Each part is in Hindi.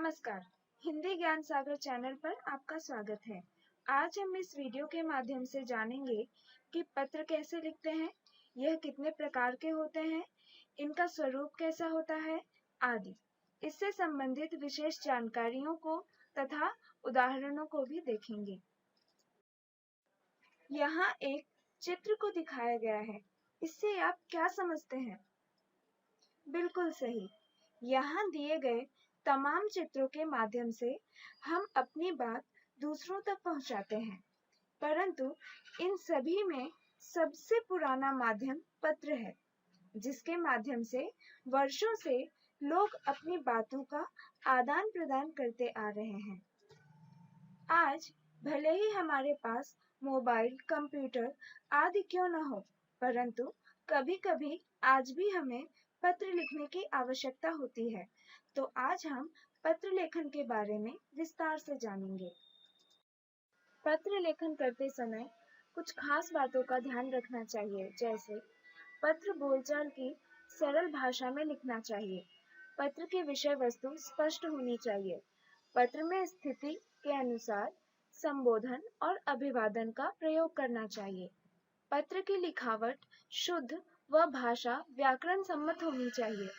नमस्कार, हिंदी ज्ञान सागर चैनल पर आपका स्वागत है। आज हम इस वीडियो के माध्यम से जानेंगे कि पत्र कैसे लिखते हैं, यह कितने प्रकार के होते हैं, इनका स्वरूप कैसा होता है आदि। इससे संबंधित विशेष जानकारियों को तथा उदाहरणों को भी देखेंगे। यहाँ एक चित्र को दिखाया गया है, इससे आप क्या समझते हैं? बिल्कुल सही। यहाँ दिए गए तमाम चित्रों के माध्यम से हम अपनी बात दूसरों तक पहुंचाते हैं, परंतु इन सभी में सबसे पुराना माध्यम पत्र है, जिसके माध्यम से वर्षों से लोग अपनी बातों का आदान प्रदान करते आ रहे हैं। आज भले ही हमारे पास मोबाइल, कंप्यूटर आदि क्यों न हो, परंतु कभी-कभी आज भी हमें पत्र लिखने की आवश्यकता होती है। तो आज हम पत्र लेखन के बारे में विस्तार से जानेंगे। पत्र लेखन करते समय कुछ खास बातों का ध्यान रखना चाहिए, जैसे पत्र बोलचाल की सरल भाषा में लिखना चाहिए। पत्र की विषय वस्तु स्पष्ट होनी चाहिए। पत्र में स्थिति के अनुसार संबोधन और अभिवादन का प्रयोग करना चाहिए। पत्र की लिखावट शुद्ध व भाषा व्याकरण सम्मत होनी चाहिए।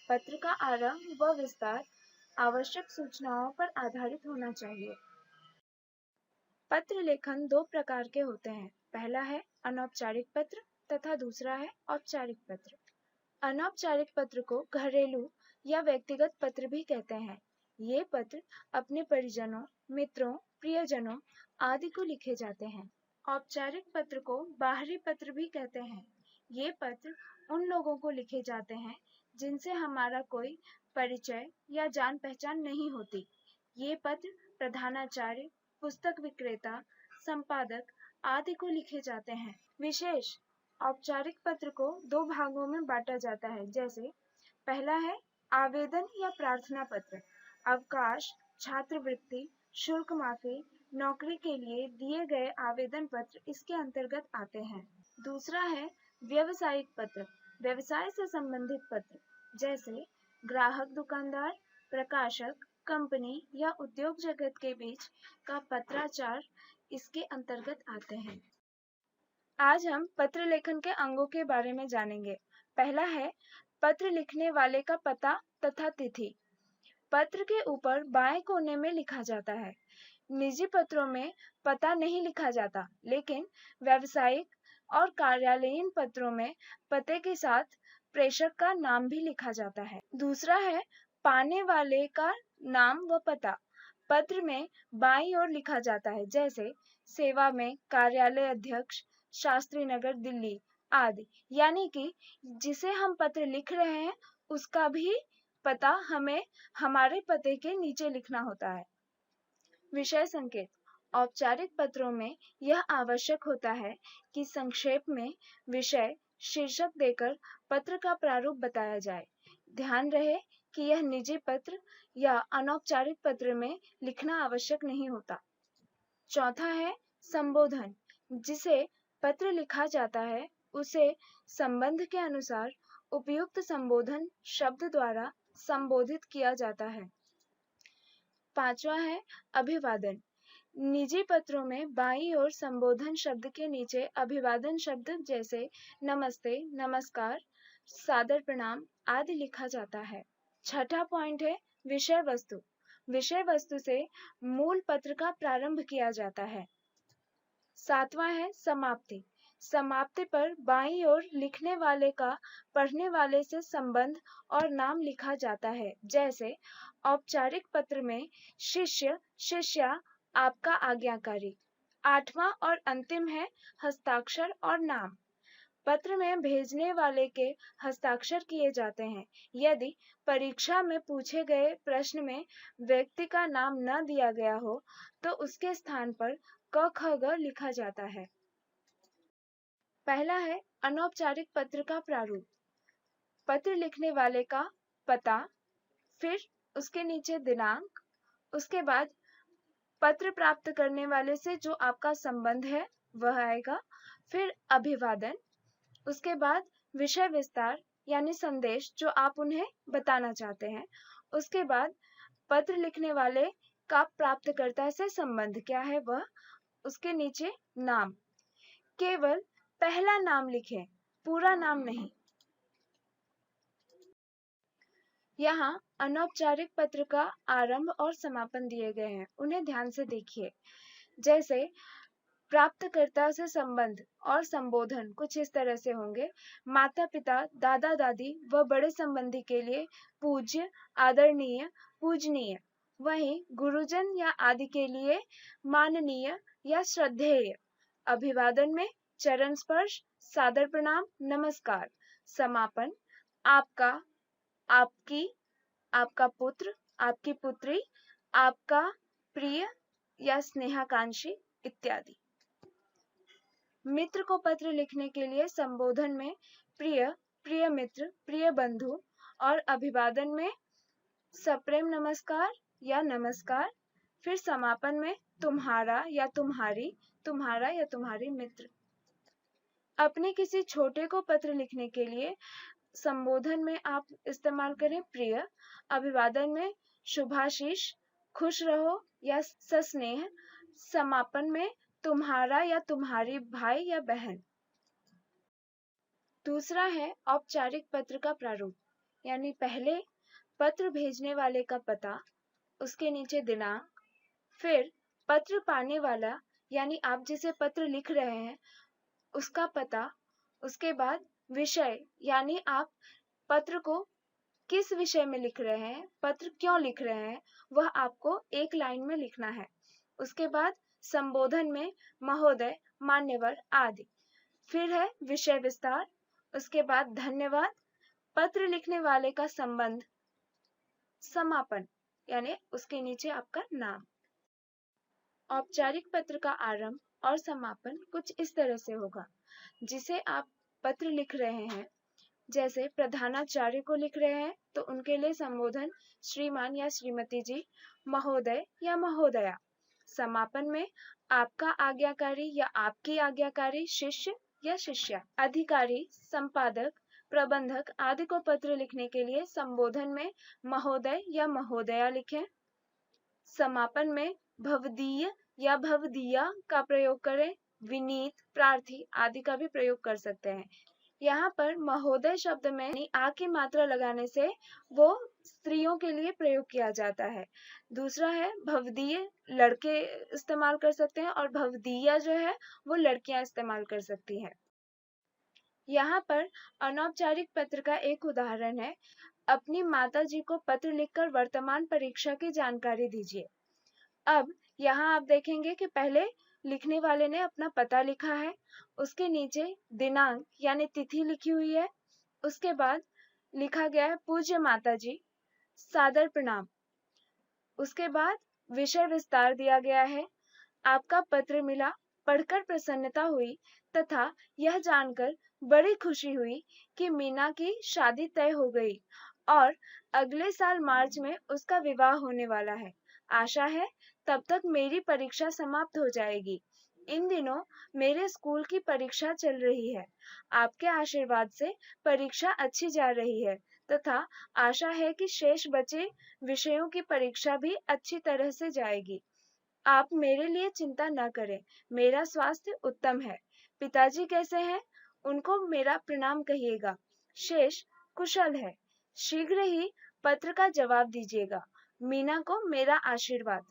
पत्र का आरंभ व विस्तार आवश्यक सूचनाओं पर आधारित होना चाहिए। पत्र लेखन दो प्रकार के होते हैं। पहला है अनौपचारिक पत्र तथा दूसरा है औपचारिक पत्र। अनौपचारिक पत्र को घरेलू या व्यक्तिगत पत्र भी कहते हैं। ये पत्र अपने परिजनों, मित्रों, प्रियजनों आदि को लिखे जाते हैं। औपचारिक पत्र को बाहरी पत्र भी कहते हैं। ये पत्र उन लोगों को लिखे जाते हैं जिनसे हमारा कोई परिचय या जान पहचान नहीं होती। ये पत्र प्रधानाचार्य, पुस्तक विक्रेता, संपादक आदि को लिखे जाते हैं। विशेष औपचारिक पत्र को दो भागों में बांटा जाता है, जैसे पहला है आवेदन या प्रार्थना पत्र। अवकाश, छात्रवृत्ति, शुल्क माफी, नौकरी के लिए दिए गए आवेदन पत्र इसके अंतर्गत आते हैं। दूसरा है व्यावसायिक पत्र। व्यवसाय से संबंधित पत्र, जैसे ग्राहक, दुकानदार, प्रकाशक, कंपनी या उद्योग जगत के बीच का पत्राचार इसके अंतर्गत आते हैं। आज हम पत्र लेखन के अंगों के बारे में जानेंगे। पहला है पत्र लिखने वाले का पता तथा तिथि। पत्र के ऊपर बाएं कोने में लिखा जाता है। निजी पत्रों में पता नहीं लिखा जाता, लेकिन व्यावसायिक और कार्यालयीन पत्रों में पते के साथ प्रेषक का नाम भी लिखा जाता है। दूसरा है पाने वाले का नाम व पता। पत्र में बाईं ओर लिखा जाता है, जैसे सेवा में, कार्यालय अध्यक्ष, शास्त्री नगर, दिल्ली आदि। यानी कि जिसे हम पत्र लिख रहे हैं उसका भी पता हमें हमारे पते के नीचे लिखना होता है। विषय संकेत। औपचारिक पत्रों में यह आवश्यक होता है कि संक्षेप में विषय शीर्षक देकर पत्र का प्रारूप बताया जाए। ध्यान रहे कि यह निजी पत्र या अनौपचारिक पत्र में लिखना आवश्यक नहीं होता। चौथा है संबोधन। जिसे पत्र लिखा जाता है उसे संबंध के अनुसार उपयुक्त संबोधन शब्द द्वारा संबोधित किया जाता है। पांचवा है अभिवादन। निजी पत्रों में बाईं ओर संबोधन शब्द के नीचे अभिवादन शब्द जैसे नमस्ते, नमस्कार, सादर प्रणाम आदि लिखा जाता है। छठा पॉइंट है विषय वस्तु। विषय वस्तु से मूल पत्र का प्रारंभ किया जाता है। सातवां है समाप्ति। समाप्ति पर बाईं ओर लिखने वाले का पढ़ने वाले से संबंध और नाम लिखा जाता है, जैसे औपचारिक पत्र में शिष्य, शिष्या, आपका आज्ञाकारी। आठवां और अंतिम है हस्ताक्षर और नाम। पत्र में भेजने वाले के हस्ताक्षर किए जाते हैं। यदि परीक्षा में पूछे गए प्रश्न में व्यक्ति का नाम न दिया गया हो तो उसके स्थान पर क, ख, ग लिखा जाता है। पहला है अनौपचारिक पत्र का प्रारूप। पत्र लिखने वाले का पता, फिर उसके नीचे दिनांक, उसके बाद पत्र प्राप्त करने वाले से जो आपका संबंध है वह आएगा, फिर अभिवादन, उसके बाद विषय विस्तार यानी संदेश जो आप उन्हें बताना चाहते हैं, उसके बाद पत्र लिखने वाले का प्राप्तकर्ता से संबंध क्या है वह, उसके नीचे नाम, केवल पहला नाम लिखें, पूरा नाम नहीं। यहाँ अनौपचारिक पत्र का आरंभ और समापन दिए गए हैं, उन्हें ध्यान से देखिए। जैसे प्राप्तकर्ता से संबंध और संबोधन कुछ इस तरह से होंगे। माता पिता, दादा दादी व बड़े संबंधी के लिए पूज्य, आदरणीय, पूजनीय। वहीं गुरुजन या आदि के लिए माननीय या श्रद्धेय। अभिवादन में चरण स्पर्श, सादर प्रणाम, नमस्कार। समापन आपका, आपकी, आपका पुत्र, आपकी पुत्री, आपका प्रिय या स्नेहाकांक्षी इत्यादि। मित्र को पत्र लिखने के लिए संबोधन में प्रिय, प्रिय मित्र, प्रिय बंधु और अभिवादन में सप्रेम नमस्कार या नमस्कार। फिर समापन में तुम्हारा या तुम्हारी, तुम्हारा या तुम्हारी मित्र। अपने किसी छोटे को पत्र लिखने के लिए संबोधन में आप इस्तेमाल करें प्रिय, अभिवादन में शुभाशीष, खुश रहो या सस्नेह, समापन में तुम्हारा या तुम्हारी भाई या बहन। दूसरा है औपचारिक पत्र का प्रारूप, यानी पहले पत्र भेजने वाले का पता, उसके नीचे दिनांक, फिर पत्र पाने वाला यानी आप जिसे पत्र लिख रहे हैं उसका पता, उसके बाद विषय यानी आप पत्र को किस विषय में लिख रहे हैं, पत्र क्यों लिख रहे हैं, वह आपको एक लाइन में लिखना है। उसके बाद संबोधन में महोदय, मान्यवर आदि। फिर है विषय विस्तार, उसके बाद धन्यवाद, पत्र लिखने वाले का संबंध, समापन यानी उसके नीचे आपका नाम। औपचारिक पत्र का आरंभ और समापन कुछ इस तरह से होगा। जिसे आप पत्र लिख रहे हैं, जैसे प्रधानाचार्य को लिख रहे हैं तो उनके लिए संबोधन श्रीमान या श्रीमती जी, महोदय या महोदया। समापन में आपका आज्ञाकारी या आपकी आज्ञाकारी, शिष्य या शिष्या। अधिकारी, संपादक, प्रबंधक आदि को पत्र लिखने के लिए संबोधन में महोदय या महोदया लिखें। समापन में भवदीय या भवदीया का प्रयोग करें। विनीत, प्रार्थी आदि का भी प्रयोग कर सकते हैं। यहाँ पर महोदय शब्द में आ की मात्रा लगाने से वो स्त्रियों के लिए प्रयोग किया जाता है। दूसरा है भवदीय, लड़के इस्तेमाल कर सकते हैं और भवदीया जो है वो लड़कियां इस्तेमाल कर सकती हैं। यहाँ पर अनौपचारिक पत्र का एक उदाहरण है, अपनी माता जी को पत्र लिखकर वर्तमान परीक्षा की जानकारी दीजिए। अब यहाँ आप देखेंगे कि पहले लिखने वाले ने अपना पता लिखा है, उसके नीचे दिनांक यानी तिथि लिखी हुई है, उसके बाद लिखा गया है पूज्य माता जी, सादर प्रणाम। उसके बाद विषय विस्तार दिया गया है, आपका पत्र मिला, पढ़कर प्रसन्नता हुई तथा यह जानकर बड़ी खुशी हुई कि मीना की शादी तय हो गई और अगले साल मार्च में उसका विवाह होने वाला है। आशा है तब तक मेरी परीक्षा समाप्त हो जाएगी। इन दिनों मेरे स्कूल की परीक्षा चल रही है। आपके आशीर्वाद से परीक्षा अच्छी जा रही है तथा आशा है कि शेष बचे विषयों की परीक्षा भी अच्छी तरह से जाएगी। आप मेरे लिए चिंता न करें, मेरा स्वास्थ्य उत्तम है। पिताजी कैसे हैं? उनको मेरा प्रणाम कहिएगा। शेष कुशल है। शीघ्र ही पत्र का जवाब दीजिएगा। मीना को मेरा आशीर्वाद।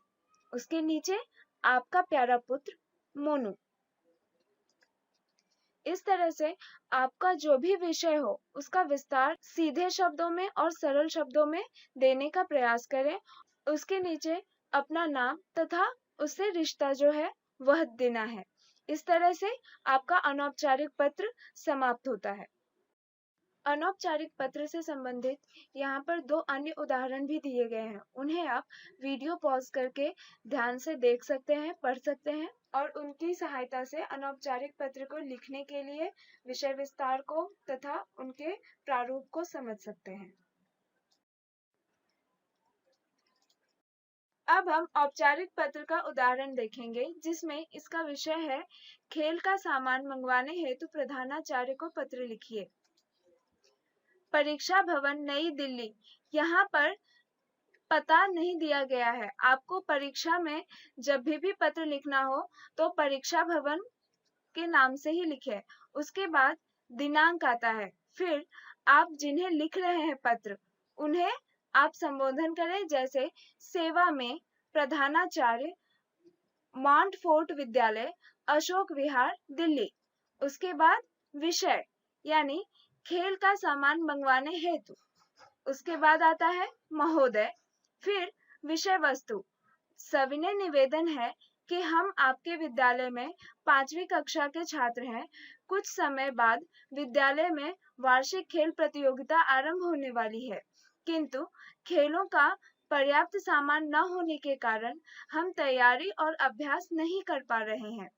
उसके नीचे आपका प्यारा पुत्र मोनू। इस तरह से आपका जो भी विषय हो उसका विस्तार सीधे शब्दों में और सरल शब्दों में देने का प्रयास करें। उसके नीचे अपना नाम तथा उससे रिश्ता जो है वह देना है। इस तरह से आपका अनौपचारिक पत्र समाप्त होता है। अनौपचारिक पत्र से संबंधित यहाँ पर 2 अन्य उदाहरण भी दिए गए हैं, उन्हें आप वीडियो पॉज करके ध्यान से देख सकते हैं, पढ़ सकते हैं और उनकी सहायता से अनौपचारिक पत्र को लिखने के लिए विषय विस्तार को तथा उनके प्रारूप को समझ सकते हैं। अब हम औपचारिक पत्र का उदाहरण देखेंगे, जिसमें इसका विषय है खेल का सामान मंगवाने हेतु प्रधानाचार्य को पत्र लिखिए। परीक्षा भवन, नई दिल्ली। यहाँ पर पता नहीं दिया गया है। आपको परीक्षा में जब भी पत्र लिखना हो तो परीक्षा भवन के नाम से ही लिखें। उसके बाद दिनांक आता है। फिर आप जिन्हें लिख रहे हैं पत्र, उन्हें आप संबोधन करें, जैसे सेवा में प्रधानाचार्य, माउंटफोर्ट विद्यालय, अशोक विहार, दिल्ली। उसके बाद विषय यानी खेल का सामान मंगवाने हेतु। उसके बाद आता है महोदय। फिर विषय वस्तु। सविनय निवेदन है कि हम आपके विद्यालय में 5वीं कक्षा के छात्र हैं। कुछ समय बाद विद्यालय में वार्षिक खेल प्रतियोगिता आरंभ होने वाली है, किंतु खेलों का पर्याप्त सामान न होने के कारण हम तैयारी और अभ्यास नहीं कर पा रहे हैं।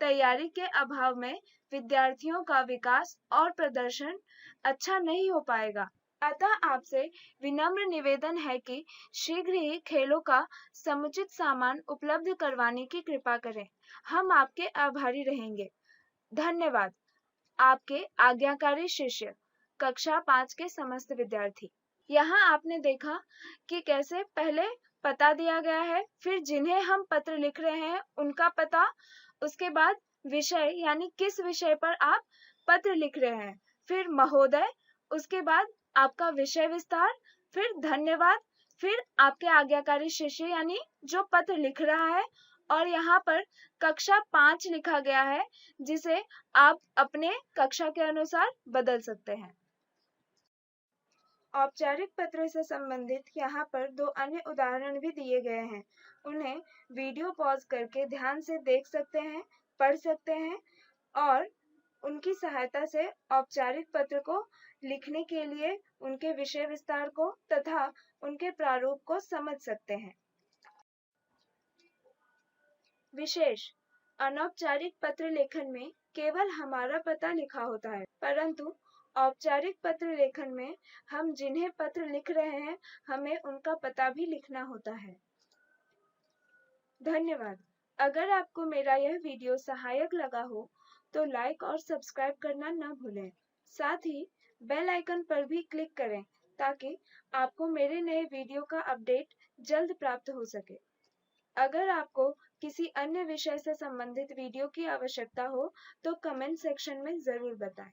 तैयारी के अभाव में विद्यार्थियों का विकास और प्रदर्शन अच्छा नहीं हो पाएगा। अतः आपसे विनम्र निवेदन है कि शीघ्र ही खेलों का समुचित सामान उपलब्ध करवाने की कृपा करें। हम आपके आभारी रहेंगे। धन्यवाद। आपके आज्ञाकारी शिष्य, कक्षा 5 के समस्त विद्यार्थी। यहाँ आपने देखा कि कैसे पहले पता दिया गया है, फिर जिन्हें हम पत्र लिख रहे हैं उनका पता, उसके बाद विषय यानी किस विषय पर आप पत्र लिख रहे हैं, फिर महोदय, उसके बाद आपका विषय विस्तार, फिर धन्यवाद, फिर आपके आज्ञाकारी शिष्य यानी जो पत्र लिख रहा है, और यहाँ पर कक्षा 5 लिखा गया है, जिसे आप अपने कक्षा के अनुसार बदल सकते हैं। औपचारिक पत्र से संबंधित यहाँ पर 2 अन्य उदाहरण भी दिए गए हैं। उन्हें वीडियो पॉज करके ध्यान से देख सकते हैं, पढ़ सकते हैं और उनकी सहायता से औपचारिक पत्र को लिखने के लिए उनके विषय विस्तार को तथा उनके प्रारूप को समझ सकते हैं। विशेष अनौपचारिक पत्र लेखन में केवल हमारा पता लिखा होता है, परंतु औपचारिक पत्र लेखन में हम जिन्हें पत्र लिख रहे हैं, हमें उनका पता भी लिखना होता है। धन्यवाद। अगर आपको मेरा यह वीडियो सहायक लगा हो तो लाइक और सब्सक्राइब करना न भूलें। साथ ही बेल आइकन पर भी क्लिक करें ताकि आपको मेरे नए वीडियो का अपडेट जल्द प्राप्त हो सके। अगर आपको किसी अन्य विषय से संबंधित वीडियो की आवश्यकता हो तो कमेंट सेक्शन में ज़रूर बताएं।